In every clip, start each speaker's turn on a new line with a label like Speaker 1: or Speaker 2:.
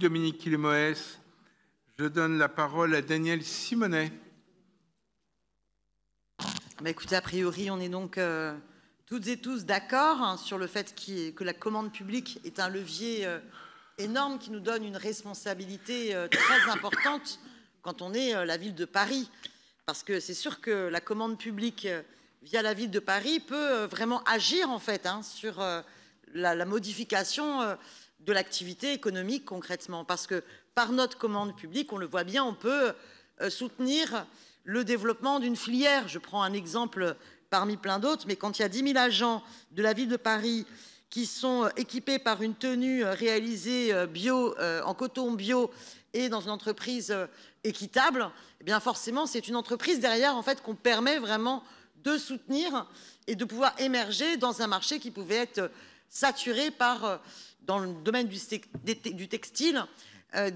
Speaker 1: Dominique Quillemoès. Je donne la parole à Daniel Simonet.
Speaker 2: Écoutez, a priori, on est donc toutes et tous d'accord sur le fait que la commande publique est un levier énorme qui nous donne une responsabilité très importante quand on est la ville de Paris. Parce que c'est sûr que la commande publique via la ville de Paris peut vraiment agir en fait sur la modification de l'activité économique concrètement. Parce que par notre commande publique, on le voit bien, on peut soutenir le développement d'une filière. Je prends un exemple parmi plein d'autres, mais quand il y a 10 000 agents de la ville de Paris qui sont équipés par une tenue réalisée bio, en coton bio et dans une entreprise équitable, eh bien forcément c'est une entreprise derrière en fait qu'on permet vraiment de soutenir et de pouvoir émerger dans un marché qui pouvait être saturé par, dans le domaine du textile,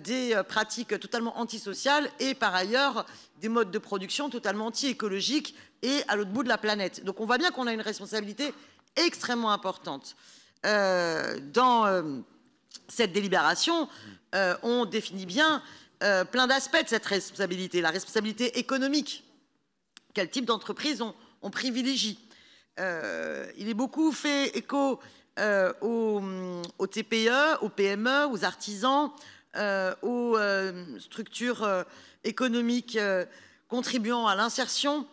Speaker 2: des pratiques totalement antisociales et par ailleurs des modes de production totalement anti-écologiques et à l'autre bout de la planète. Donc on voit bien qu'on a une responsabilité extrêmement importante. Dans cette délibération, on définit bien plein d'aspects de cette responsabilité. La responsabilité économique. Quel type d'entreprise on privilégie. Il est beaucoup fait écho aux TPE, aux PME, aux artisans, aux structures économiques contribuant à l'insertion.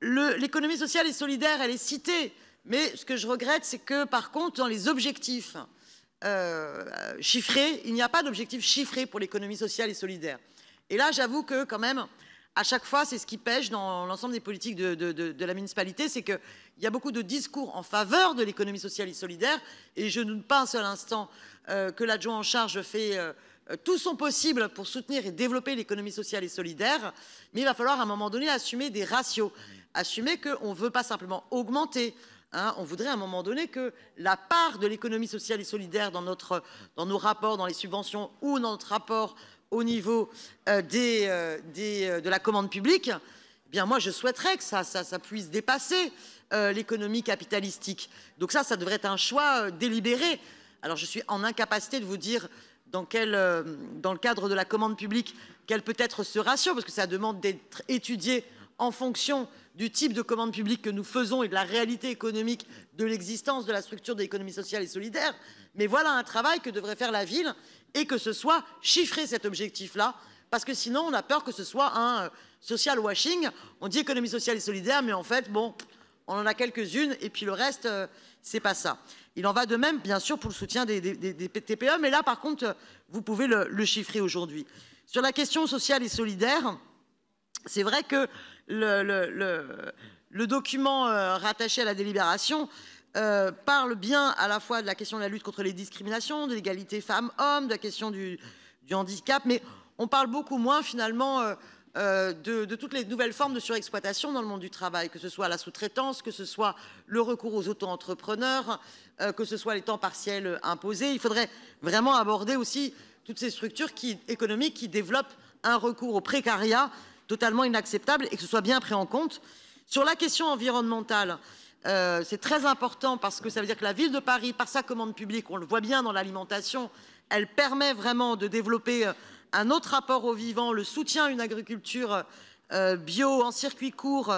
Speaker 2: L'économie sociale et solidaire, elle est citée, mais ce que je regrette, c'est que par contre, dans les objectifs chiffrés, il n'y a pas d'objectif chiffré pour l'économie sociale et solidaire. Et là, j'avoue que quand même, à chaque fois, c'est ce qui pêche dans l'ensemble des politiques de la municipalité, c'est qu'il y a beaucoup de discours en faveur de l'économie sociale et solidaire, et je ne doute pas un seul instant que l'adjoint en charge fait tout son possible pour soutenir et développer l'économie sociale et solidaire, mais il va falloir à un moment donné assumer des ratios, assumer qu'on ne veut pas simplement augmenter. On voudrait à un moment donné que la part de l'économie sociale et solidaire dans nos rapports, dans les subventions ou dans notre rapport au niveau de la commande publique, eh bien moi je souhaiterais que ça puisse dépasser l'économie capitalistique. Donc ça devrait être un choix délibéré. Alors je suis en incapacité de vous dire dans le cadre de la commande publique quel peut être ce ratio, parce que ça demande d'être étudié en fonction du type de commande publique que nous faisons et de la réalité économique de l'existence de la structure de l'économie sociale et solidaire. Mais voilà un travail que devrait faire la ville et que ce soit chiffré cet objectif-là, parce que sinon on a peur que ce soit un social washing. On dit économie sociale et solidaire, mais en fait, bon, on en a quelques-unes et puis le reste, c'est pas ça. Il en va de même, bien sûr, pour le soutien des TPE, mais là, par contre, vous pouvez le chiffrer aujourd'hui. Sur la question sociale et solidaire, c'est vrai que le document rattaché à la délibération parle bien à la fois de la question de la lutte contre les discriminations, de l'égalité femmes-hommes, de la question du handicap, mais on parle beaucoup moins finalement de toutes les nouvelles formes de surexploitation dans le monde du travail, que ce soit la sous-traitance, que ce soit le recours aux auto-entrepreneurs, que ce soit les temps partiels imposés. Il faudrait vraiment aborder aussi toutes ces structures économiques qui développent un recours au précariat totalement inacceptable et que ce soit bien pris en compte. Sur la question environnementale, c'est très important parce que ça veut dire que la ville de Paris, par sa commande publique, on le voit bien dans l'alimentation, elle permet vraiment de développer un autre rapport au vivant, le soutien à une agriculture bio en circuit court,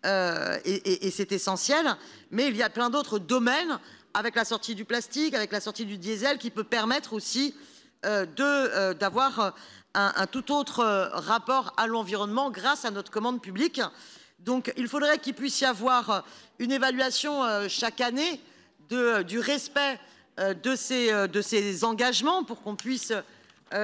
Speaker 2: et c'est essentiel. Mais il y a plein d'autres domaines, avec la sortie du plastique, avec la sortie du diesel, qui peut permettre aussi d'avoir un tout autre rapport à l'environnement grâce à notre commande publique. Donc il faudrait qu'il puisse y avoir une évaluation chaque année du respect de ces engagements pour qu'on puisse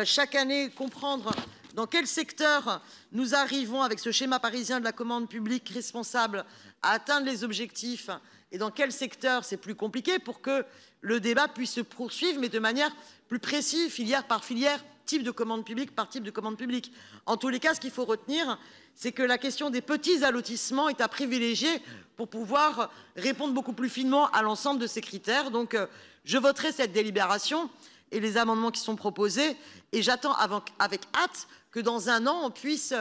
Speaker 2: chaque année comprendre dans quel secteur nous arrivons avec ce schéma parisien de la commande publique responsable à atteindre les objectifs et dans quel secteur c'est plus compliqué pour que le débat puisse se poursuivre mais de manière plus précise, filière par filière, type de commande publique par type de commande publique. En tous les cas, ce qu'il faut retenir, c'est que la question des petits allotissements est à privilégier pour pouvoir répondre beaucoup plus finement à l'ensemble de ces critères. Donc, je voterai cette délibération et les amendements qui sont proposés et j'attends avec hâte que dans un an, on puisse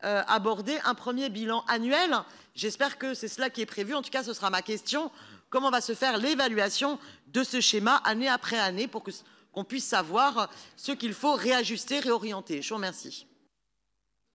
Speaker 2: aborder un premier bilan annuel. J'espère que c'est cela qui est prévu. En tout cas, ce sera ma question. Comment va se faire l'évaluation de ce schéma année après année pour qu'on puisse savoir ce qu'il faut réajuster, réorienter. Je vous remercie.